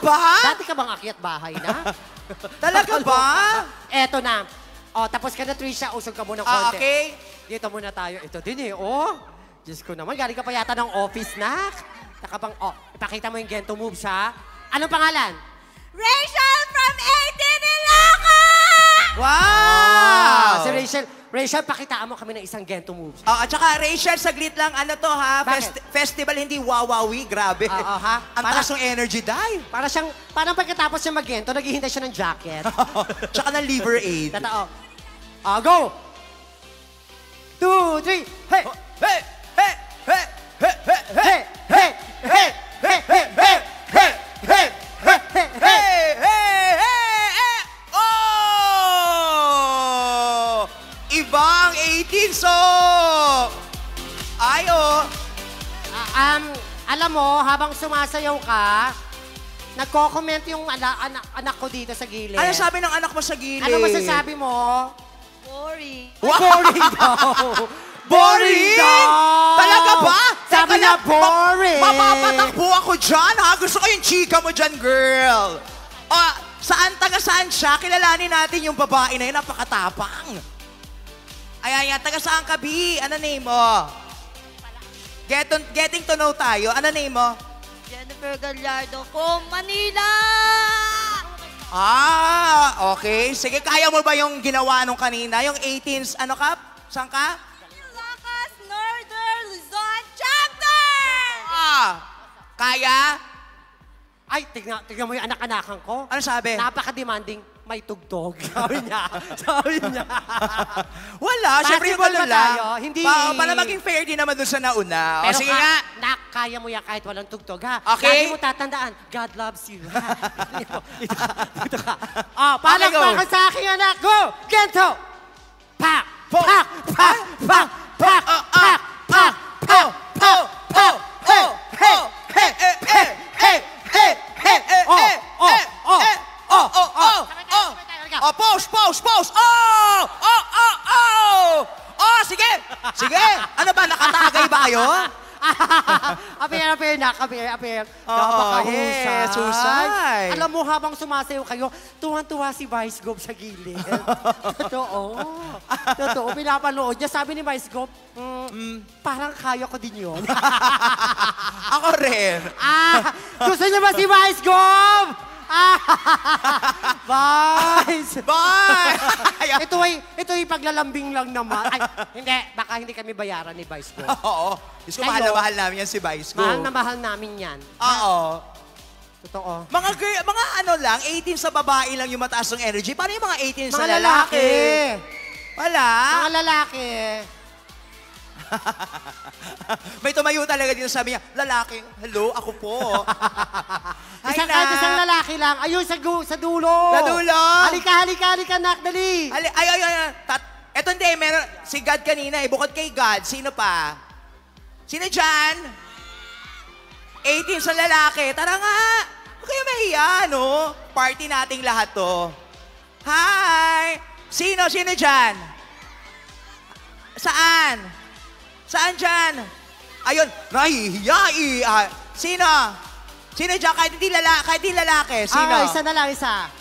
ba? Dati ka bang akyat bahay na? Talaga ba? Eto na. O, tapos ka na, Trisha. Usog ka muna konti. Okay. Dito muna tayo. Ito din eh, oh. Diyos ko naman, galing ka pa yata ng office, nak. Nakapang, oh, ipakita mo yung gento moves, ha? Anong pangalan? Rachel from 18 Ilocos! Wow! Si Rachel. Rachel, pakitaan mo kami ng isang gento moves. At saka, Rachel, saglit lang, ano to ha? Bakit? Festival, hindi wawawi. Grabe. Oo, ha? Ang taas ng energy, dahil. Parang pagkatapos siya mag-gento, naghihintay siya ng jacket. Tsaka ng liver aid. Tatao. Go! 2, 3, hey! Hey! Hey! Hey! Hey! Hey! Hey! Hey! Hey! Hey! Hey! Hey! Hey! Hey! Hey! Hey! Hey! Hey! Oh! Ibang 18 so! Ayo! Alam mo, habang sumasayaw ka, nagko-comment yung anak ko dito sa gilid. Ano sabi ng anak mo sa gilid? Ano masasabi mo? Boring. Boring daw. Boring? daw. Talaga ba? Sabi Teka na lang, boring. Mapapatakbo ako dyan, ha? Gusto ko yung chika mo dyan, girl. Taga-saan siya? Kilalanin natin yung babae na yun, napakatapang. Ayan, taga saan ka, B? Ano name mo? Getting to know tayo. Ano name mo? Jennifer Gallardo from Manila! Okay. Sige, kaya mo ba yung ginawa nung kanina? Yung 18s, ano ka? Saan ka? Ilocos Northern Luzon Chapter! Kaya? Ay, tignan mo yung anak-anakan ko. Ano sabi? Napaka-demanding, may tugtog. Sabi niya. Sabi niya. Wala, syempre yung Possible ano ba lang. tayo? Hindi. Para maging fair din naman dun sa nauna. Pero Sige nga. kaya mo yan kahit walang tugtog, ha? Okay. Lagi mo tatandaan, God loves you, ha? dito ka. Okay, go. Palakpakan sa aking anak. Go! Gento! Pak! Po! Pak! Pak! Pak! Pak! Pak! Pak! Pak! Pak! Pak! Hey! Hey! Hey! Hey! Hey! Hey! Hey! Pause! Sige! Ano ba, nakatagay ba kayo? Apir, nak. Apir. Yes, husay. Alam mo, habang sumasayaw kayo, tuwan-tuwa si Vice Gov sa gilid. Totoo. Pinapanood niya. Sabi ni Vice Gov, parang kaya ko din yun. Ako rin. Gusto niya ba si Vice Gov? Vice! Bye! Ito ay paglalambing lang naman. Ay, hindi. Baka hindi kami bayaran ni Vice Gov. Oo. Diyos ko, mahal na mahal namin yan si Vice ko. Mahal na mahal namin yan. Oo. Totoo. Mga ano lang, 18 sa babae lang yung mataas ng energy. Paano yung mga 18 sa Mga lalaki? lalaki. Wala. Mga lalaki. May tumayo talaga dito, sabi niya, lalaki, hello, ako po. Isang lalaki lang. Ayun, sa dulo. Sa dulo. Halika, nak, dali. Ay. Eto hindi, meron, si God kanina, bukod kay God, sino pa? Sino dyan? 18 sa lalaki. Tara nga. Huwag kayo mahiya, no? Party nating lahat to. Hi! Sino dyan? Saan? Saan dyan? Ayun, nahihiya. Sino? Sino dyan? Kahit hindi lalaki. Sino? Isa na lang, isa.